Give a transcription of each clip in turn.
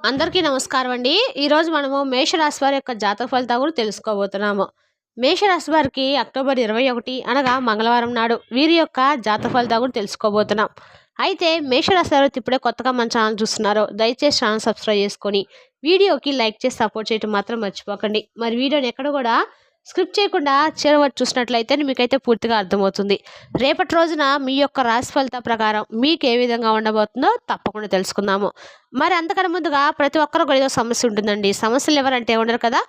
అందరికీ నమస్కారం అండి. ఈరోజు మనము మేషరాశి వారి యొక్క జాతక ఫలితాలు కూడా తెలుసుకోబోతున్నాము. మేషరాశి వారికి అక్టోబర్ 21 అనగా మంగళవారం నాడు వీరి యొక్క జాతక ఫలితాలు కూడా తెలుసుకోబోతున్నాం. అయితే మేషరాశి వారు ఇప్పుడే కొత్తగా మన ఛానల్ చూస్తున్నారో దయచేసి ఛానల్ సబ్స్క్రైబ్ చేసుకొని వీడియోకి లైక్ చేసి సపోర్ట్ చేయడం మాత్రం మర్చిపోకండి. మరి వీడియోని ఎక్కడ కూడా స్క్రిప్ట్ చేయకుండా చివరి చూసినట్లయితే మీకైతే పూర్తిగా అర్థమవుతుంది. రేపటి రోజున మీ యొక్క రాశి ఫలిత ప్రకారం మీకు ఏ విధంగా ఉండబోతుందో తప్పకుండా తెలుసుకుందాము. మరి అంతకన్నా ముందుగా ప్రతి ఒక్కరు కూడా ఏదో సమస్య ఉంటుందండి. సమస్యలు ఎవరంటే ఉండరు కదా.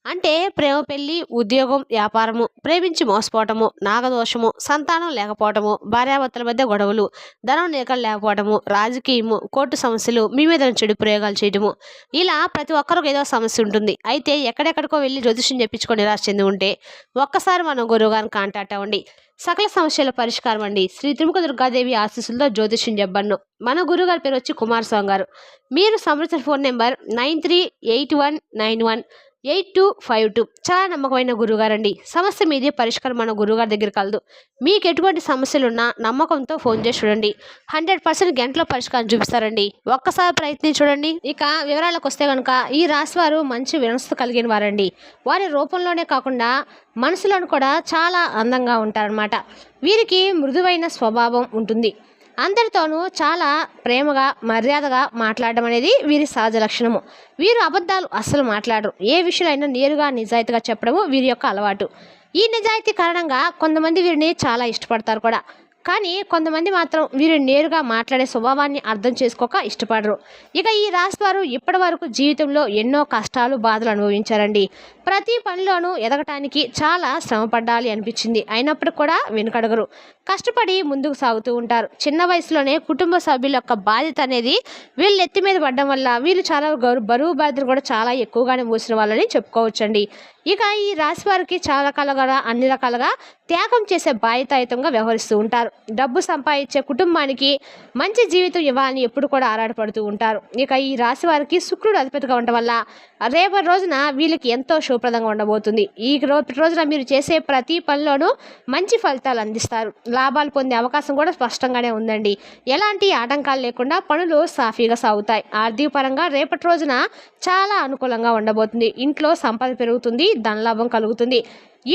అంటే ప్రేమ, పెళ్లి, ఉద్యోగం, వ్యాపారము, ప్రేమించి మోసపోవటము, నాగదోషము, సంతానం లేకపోవటము, భార్యాభర్తల మధ్య గొడవలు, ధనం నిలకడ లేకపోవటము, రాజకీయము, కోర్టు సమస్యలు, మీ మీద చెడు ప్రయోగాలు చేయటము, ఇలా ప్రతి ఒక్కరికి ఏదో సమస్య ఉంటుంది. అయితే ఎక్కడెక్కడికో వెళ్ళి జ్యోతిష్యం చెప్పించుకొని నిరాశ చెంది ఉంటే ఒక్కసారి మనం గురువుగారిని కాంటాక్ట్ అవ్వండి. సకల సమస్యల పరిష్కారం అండి. శ్రీ త్రిముఖ దుర్గాదేవి ఆశీస్సులతో జ్యోతిష్యం చెప్పను. మన గురుగారి పేరు వచ్చి కుమారస్వామి గారు. మీరు సంప్రదించిన ఫోన్ నెంబర్ 9381918252. చాలా నమ్మకమైన గురుగారండి. సమస్య మీదే పరిష్కారం మన గురుగారి దగ్గర కలదు. మీకు ఎటువంటి సమస్యలున్నా నమ్మకంతో ఫోన్ చేసి చూడండి. 100% గంటలో పరిష్కారం చూపిస్తారండి. ఒక్కసారి ప్రయత్నించి చూడండి. ఇక వివరాలకు వస్తే కనుక ఈ రాశి వారు మంచి వినస్త కలిగిన వారండి. వారి రూపంలోనే కాకుండా మనసులను కూడా చాలా అందంగా ఉంటారనమాట. వీరికి మృదువైన స్వభావం ఉంటుంది. అందరితోనూ చాలా ప్రేమగా మర్యాదగా మాట్లాడడం అనేది వీరి సహజ లక్షణము. వీరు అబద్ధాలు అస్సలు మాట్లాడరు. ఏ విషయాలైనా నేరుగా నిజాయితీగా చెప్పడము వీరి యొక్క అలవాటు. ఈ నిజాయితీ కారణంగా కొంతమంది వీరిని చాలా ఇష్టపడతారు కూడా. కానీ కొంతమంది మాత్రం వీరు నేరుగా మాట్లాడే స్వభావాన్ని అర్థం చేసుకోక ఇష్టపడరు. ఇక ఈ రాశి వారు ఇప్పటి వరకు జీవితంలో ఎన్నో కష్టాలు, బాధలు అనుభవించారండి. ప్రతి పనిలోనూ ఎదగటానికి చాలా శ్రమ పడాలి అనిపించింది. అయినప్పటికీ కూడా వెనుకడగరు. కష్టపడి ముందుకు సాగుతూ ఉంటారు. చిన్న వయసులోనే కుటుంబ సభ్యుల యొక్క బాధ్యత అనేది వీళ్ళు ఎత్తి మీద పడడం వల్ల వీళ్ళు చాలా బరువు బాధ్యతలు కూడా చాలా ఎక్కువగానే మోసిన వాళ్ళని చెప్పుకోవచ్చండి. ఇక ఈ రాశి వారికి చాలా రకాలుగా అన్ని రకాలుగా త్యాగం చేసే బాధ్యతాయుతంగా వ్యవహరిస్తూ ఉంటారు. డబ్బు సంపాదించే కుటుంబానికి మంచి జీవితం ఇవ్వాలని ఎప్పుడు కూడా ఆరాటపడుతూ ఉంటారు. ఇక ఈ రాశి వారికి శుక్రుడు అధిపతిగా ఉండటం వల్ల రేపటి రోజున వీళ్ళకి ఎంతో శుభప్రదంగా ఉండబోతుంది. ఈ రోజున మీరు చేసే ప్రతి పనిలోనూ మంచి ఫలితాలు అందిస్తారు. లాభాలు పొందే అవకాశం కూడా స్పష్టంగానే ఉందండి. ఎలాంటి ఆటంకాలు లేకుండా పనులు సాఫీగా సాగుతాయి. ఆర్థిక పరంగా రేపటి రోజున చాలా అనుకూలంగా ఉండబోతుంది. ఇంట్లో సంపద పెరుగుతుంది, ధనలాభం కలుగుతుంది.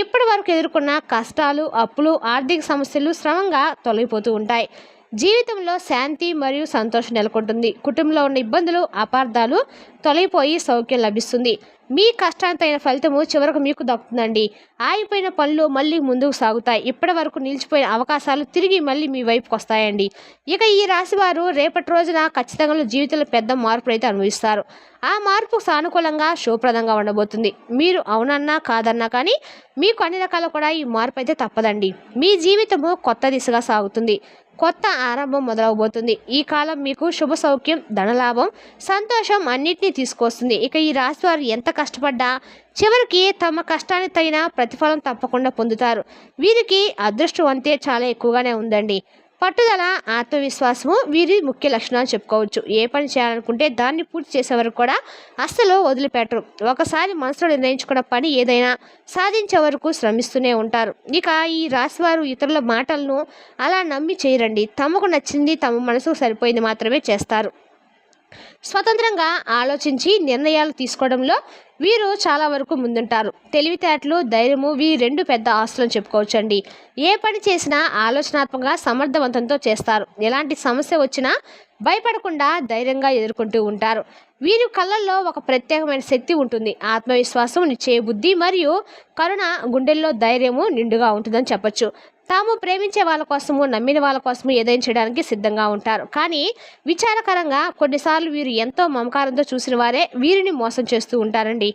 ఇప్పటి వరకు ఎదుర్కొన్న కష్టాలు, అప్పులు, ఆర్థిక సమస్యలు శ్రమంగా తొలగిపోతూ ఉంటాయి. జీవితంలో శాంతి మరియు సంతోషం నెలకొంటుంది. కుటుంబంలో ఉన్న ఇబ్బందులు, అపార్థాలు తొలగిపోయి సౌఖ్యం లభిస్తుంది. మీ కష్టానికి అయిన ఫలితము చివరకు మీకు దక్కుతుందండి. ఆగిపోయిన పనులు మళ్ళీ ముందుకు సాగుతాయి. ఇప్పటి వరకు నిలిచిపోయిన అవకాశాలు తిరిగి మళ్ళీ మీ వైపుకి వస్తాయండి. ఇక ఈ రాశి వారు రేపటి రోజున ఖచ్చితంగా జీవితంలో పెద్ద మార్పులు అయితే అనుభవిస్తారు. ఆ మార్పు సానుకూలంగా శుభప్రదంగా ఉండబోతుంది. మీరు అవునన్నా కాదన్నా కానీ మీకు అన్ని రకాల కూడా ఈ మార్పు అయితే తప్పదండి. మీ జీవితము కొత్త దిశగా సాగుతుంది. కొత్త ఆరంభం మొదలవబోతుంది. ఈ కాలం మీకు శుభ సౌఖ్యం, ధనలాభం, సంతోషం అన్నిటినీ తీసుకొస్తుంది. ఇక ఈ రాశి వారు ఎంత కష్టపడ్డా చివరికి తమ కష్టానికి తగిన ప్రతిఫలం తప్పకుండా పొందుతారు. వీరికి అదృష్టం అంతే చాలా ఎక్కువగానే ఉందండి. పట్టుదల, ఆత్మవిశ్వాసము వీరి ముఖ్య లక్షణాలు చెప్పుకోవచ్చు. ఏ పని చేయాలనుకుంటే దాన్ని పూర్తి చేసే వరకు కూడా అస్సలు వదిలిపెట్టరు. ఒకసారి మనసులో నిర్ణయించుకున్న పని ఏదైనా సాధించే వరకు శ్రమిస్తూనే ఉంటారు. ఇక ఈ రాశివారు ఇతరుల మాటలను అలా నమ్మి చేయరండి. తమకు నచ్చింది, తమ మనసుకు సరిపోయింది మాత్రమే చేస్తారు. స్వతంత్రంగా ఆలోచించి నిర్ణయాలు తీసుకోవడంలో వీరు చాలా వరకు ముందుంటారు. తెలివితేటలు, ధైర్యము వీరి రెండు పెద్ద ఆస్తులను చెప్పుకోవచ్చండి. ఏ పని చేసినా ఆలోచనాత్మకంగా సమర్థవంతంతో చేస్తారు. ఎలాంటి సమస్య వచ్చినా భయపడకుండా ధైర్యంగా ఎదుర్కొంటూ ఉంటారు. వీరి కళ్ళల్లో ఒక ప్రత్యేకమైన శక్తి ఉంటుంది. ఆత్మవిశ్వాసం, నిశ్చయ బుద్ధి మరియు కరుణ, గుండెల్లో ధైర్యము నిండుగా ఉంటుందని చెప్పచ్చు. తాము ప్రేమించే వాళ్ళ కోసము, నమ్మిన వాళ్ళ కోసము ఏదైనా చేయడానికి సిద్ధంగా ఉంటారు. కానీ విచారకరంగా కొన్నిసార్లు వీరు ఎంతో మమకారంతో చూసిన వారే వీరిని మోసం చేస్తూ ఉంటారండి.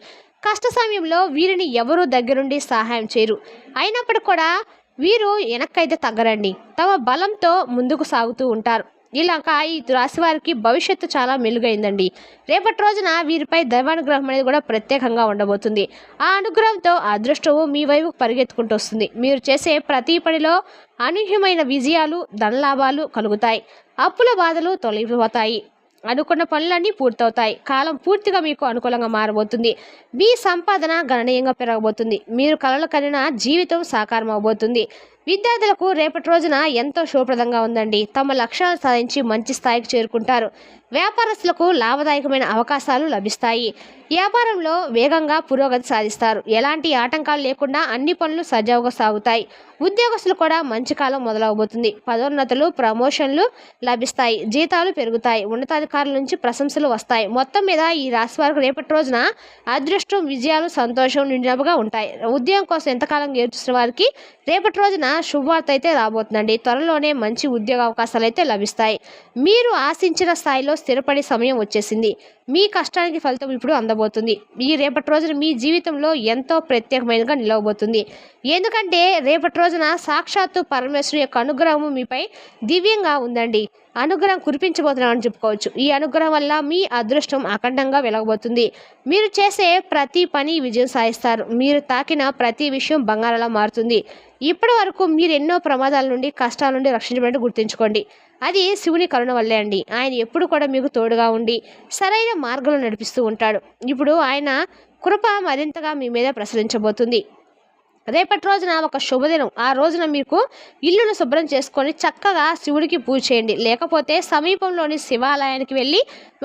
కష్ట సమయంలో వీరిని ఎవరూ దగ్గరుండి సహాయం చేయరు. అయినప్పటికీ కూడా వీరు వెనక్కైతే తగ్గరండి. తమ బలంతో ముందుకు సాగుతూ ఉంటారు. ఇలాగ ఈ రాశి వారికి భవిష్యత్తు చాలా మెలుగైందండి. రేపటి రోజున వీరిపై దైవానుగ్రహం అనేది కూడా ప్రత్యేకంగా ఉండబోతుంది. ఆ అనుగ్రహంతో అదృష్టము మీ వైపు పరిగెత్తుకుంటూ వస్తుంది. మీరు చేసే ప్రతి పనిలో అనూహ్యమైన విజయాలు, ధనలాభాలు కలుగుతాయి. అప్పుల బాధలు తొలగిపోతాయి. అనుకున్న పనులన్నీ పూర్తవుతాయి. కాలం పూర్తిగా మీకు అనుకూలంగా మారబోతుంది. మీ సంపాదన గణనీయంగా పెరగబోతుంది. మీరు కలలు కనిన జీవితం సాకారం అవబోతుంది. విద్యార్థులకు రేపటి రోజున ఎంతో శుభప్రదంగా ఉందండి. తమ లక్ష్యాలు సాధించి మంచి స్థాయికి చేరుకుంటారు. వ్యాపారస్తులకు లాభదాయకమైన అవకాశాలు లభిస్తాయి. వ్యాపారంలో వేగంగా పురోగతి సాధిస్తారు. ఎలాంటి ఆటంకాలు లేకుండా అన్ని పనులు సజావుగా సాగుతాయి. ఉద్యోగస్తులు కూడా మంచి కాలం మొదలవబోతుంది. పదోన్నతులు, ప్రమోషన్లు లభిస్తాయి. జీతాలు పెరుగుతాయి. ఉన్నతాధికారుల నుంచి ప్రశంసలు వస్తాయి. మొత్తం మీద ఈ రాశి వారికి రేపటి రోజున అదృష్టం, విజయాలు, సంతోషం నిండుగా ఉంటాయి. ఉద్యోగం కోసం ఎంతకాలం ఎదురుచూసిన వారికి రేపటి రోజున శుభవార్త అయితే రాబోతుందండి. త్వరలోనే మంచి ఉద్యోగ అవకాశాలు అయితే లభిస్తాయి. మీరు ఆశించిన స్థాయిలో స్థిరపడే సమయం వచ్చేసింది. మీ కష్టానికి ఫలితం ఇప్పుడు అందబోతుంది. ఈ రేపటి రోజున మీ జీవితంలో ఎంతో ప్రత్యేకమైనగా నిలవబోతుంది. ఎందుకంటే రేపటి రోజున సాక్షాత్తు పరమేశ్వరుని యొక్క అనుగ్రహం మీపై దివ్యంగా ఉందండి. అనుగ్రహం కురిపించబోతున్నామని చెప్పుకోవచ్చు. ఈ అనుగ్రహం వల్ల మీ అదృష్టం అఖండంగా వెలగబోతుంది. మీరు చేసే ప్రతి పని విజయం సాధిస్తారు. మీరు తాకిన ప్రతి విషయం బంగారంలా మారుతుంది. ఇప్పటి వరకు మీరు ఎన్నో ప్రమాదాల నుండి, కష్టాల నుండి రక్షించబడి గుర్తుంచుకోండి. అది శివుని కరుణ వల్లే అండి. ఆయన ఎప్పుడు కూడా మీకు తోడుగా ఉండి సరైన మార్గంలో నడిపిస్తూ ఉంటాడు. ఇప్పుడు ఆయన కృప మరింతగా మీ మీద ప్రసరించబోతుంది. రేపటి రోజున ఒక శుభదినం. ఆ రోజున మీకు ఇల్లును శుభ్రం చేసుకొని చక్కగా శివుడికి పూజ చేయండి. లేకపోతే సమీపంలోని శివాలయానికి వెళ్ళి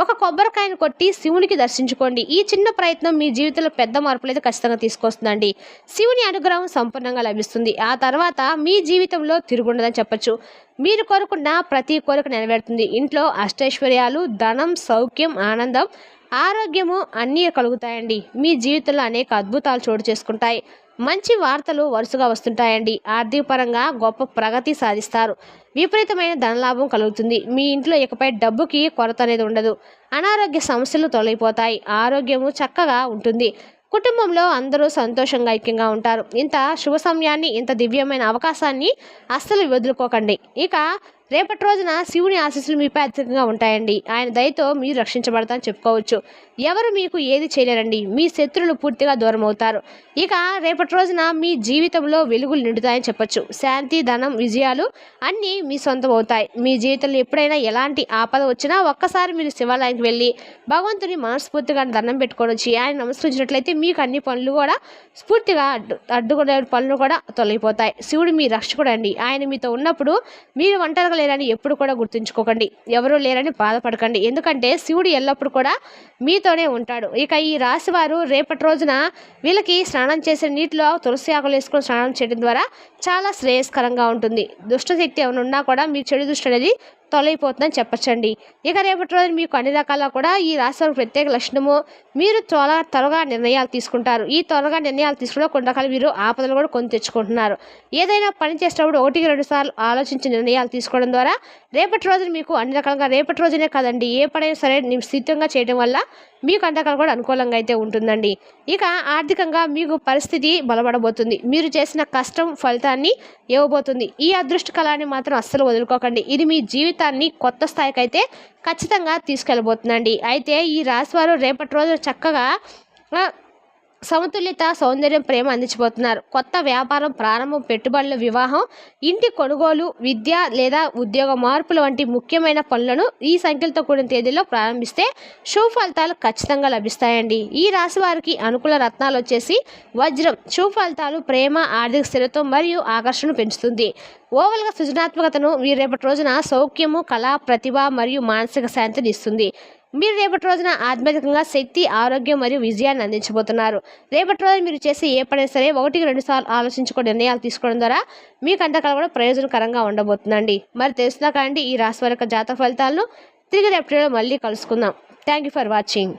ఒక కొబ్బరికాయను కొట్టి శివునికి దర్శించుకోండి. ఈ చిన్న ప్రయత్నం మీ జీవితంలో పెద్ద మార్పులు అయితే ఖచ్చితంగా తీసుకొస్తుందండి. శివుని అనుగ్రహం సంపూర్ణంగా లభిస్తుంది. ఆ తర్వాత మీ జీవితంలో తిరుగుండదని చెప్పచ్చు. మీరు కోరుకున్న ప్రతి కోరిక నెరవేరుతుంది. ఇంట్లో అష్టైశ్వర్యాలు, ధనం, సౌఖ్యం, ఆనందం, ఆరోగ్యము అన్నీ కలుగుతాయండి. మీ జీవితంలో అనేక అద్భుతాలు చోటు చేసుకుంటాయి. మంచి వార్తలు వరుసగా వస్తుంటాయండి. ఆర్థిక పరంగా గొప్ప ప్రగతి సాధిస్తారు. విపరీతమైన ధనలాభం కలుగుతుంది. మీ ఇంట్లో ఇకపై డబ్బుకి కొరత అనేది ఉండదు. అనారోగ్య సమస్యలు తొలగిపోతాయి. ఆరోగ్యము చక్కగా ఉంటుంది. కుటుంబంలో అందరూ సంతోషంగా ఐక్యంగా ఉంటారు. ఇంత శుభ సమయాన్ని, ఇంత దివ్యమైన అవకాశాన్ని అస్సలు వదులుకోకండి. ఇక రేపటి రోజున శివుని ఆశీస్సులు మీపై అత్యధికంగా ఉంటాయండి. ఆయన దయతో మీరు రక్షించబడతారని చెప్పుకోవచ్చు. ఎవరు మీకు ఏది చేయలేరండి. మీ శత్రులు పూర్తిగా దూరం అవుతారు. ఇక రేపటి రోజున మీ జీవితంలో వెలుగులు నిండుతాయని చెప్పొచ్చు. శాంతి, ధనం, విజయాలు అన్నీ మీ సొంతం అవుతాయి. మీ జీవితంలో ఎప్పుడైనా ఎలాంటి ఆపద వచ్చినా ఒక్కసారి మీరు శివాలయానికి వెళ్ళి భగవంతుని మనస్ఫూర్తిగా దండం పెట్టుకొని వచ్చి ఆయన నమస్కరించినట్లయితే మీకు అన్ని పనులు కూడా స్ఫూర్తిగా అడ్డుకునే పనులు కూడా తొలగిపోతాయి. శివుడు మీ రక్షకుడు అండి. ఆయన మీతో ఉన్నప్పుడు మీరు ఒంటరిగా లేరని ఎప్పుడు కూడా గుర్తుంచుకోకండి. ఎవరూ లేరని బాధపడకండి. ఎందుకంటే శివుడు ఎల్లప్పుడూ కూడా మీతోనే ఉంటాడు. ఇక ఈ రాశి వారు రేపటి రోజున వీళ్ళకి స్నానం చేసే నీటిలో తులసి ఆకులు వేసుకొని స్నానం చేయడం ద్వారా చాలా శ్రేయస్కరంగా ఉంటుంది. దుష్టశక్తి ఏమైనా ఉన్నా కూడా మీ చెడు దృష్టి అనేది తొలగిపోతుందని చెప్పచ్చండి. ఇక రేపటి రోజు మీకు అన్ని రకాల కూడా ఈ రాశి వారికి ప్రత్యేక లక్షణము, మీరు త్వరగా నిర్ణయాలు తీసుకుంటారు. ఈ త్వరగా నిర్ణయాలు తీసుకున్న కొన్ని రకాల మీరు ఆపదలు కూడా కొని తెచ్చుకుంటున్నారు. ఏదైనా పని చేసేటప్పుడు 1-2 సార్లు ఆలోచించి నిర్ణయాలు తీసుకోవడం ద్వారా రేపటి రోజున మీకు అన్ని రకాలుగా, రేపటి రోజునే కాదండి ఏ పనైనా సరే నిశ్చితంగా చేయడం వల్ల మీకు అన్ని రకాలు కూడా అనుకూలంగా అయితే ఉంటుందండి. ఇక ఆర్థికంగా మీకు పరిస్థితి బలపడబోతుంది. మీరు చేసిన కష్టం ఫలితాన్ని ఇవ్వబోతుంది. ఈ అదృష్ట కళాన్ని మాత్రం అస్సలు వదులుకోకండి. ఇది మీ జీవితాన్ని కొత్త స్థాయికి అయితే ఖచ్చితంగా తీసుకెళ్ళబోతుందండి. అయితే ఈ రాశివారు రేపటి రోజు చక్కగా సమతుల్యత, సౌందర్యం, ప్రేమ అందించబోతున్నారు. కొత్త వ్యాపారం ప్రారంభం, పెట్టుబడులు, వివాహం, ఇంటి కొనుగోలు, విద్య లేదా ఉద్యోగ మార్పులు వంటి ముఖ్యమైన పనులను ఈ సంఖ్యలతో కూడిన తేదీలో ప్రారంభిస్తే శుభ ఫలితాలు ఖచ్చితంగా లభిస్తాయండి. ఈ రాశి వారికి అనుకూల రత్నాలు వచ్చేసి వజ్రం. శుభ ఫలితాలు, ప్రేమ, ఆర్థిక స్థిరత్వం మరియు ఆకర్షణను పెంచుతుంది. ఓవల్గా సృజనాత్మకతను మీరు రేపటి రోజున సౌఖ్యము, కళ, ప్రతిభ మరియు మానసిక శాంతిని ఇస్తుంది. మీరు రేపటి రోజున ఆధ్యాత్మికంగా శక్తి, ఆరోగ్యం మరియు విజయాన్ని అందించబోతున్నారు. రేపటి రోజు మీరు చేసే ఏ పని సరే 1-2 సార్లు ఆలోచించుకొని నిర్ణయాలు తీసుకోవడం ద్వారా మీకు అంతకాలం కూడా ప్రయోజనకరంగా ఉండబోతుందండి. మరి తెలుసుదా కాండి ఈ రాశి వారి యొక్క జాతక ఫలితాలను తిరిగి రేపటిలో మళ్ళీ కలుసుకుందాం. Thank you for watching.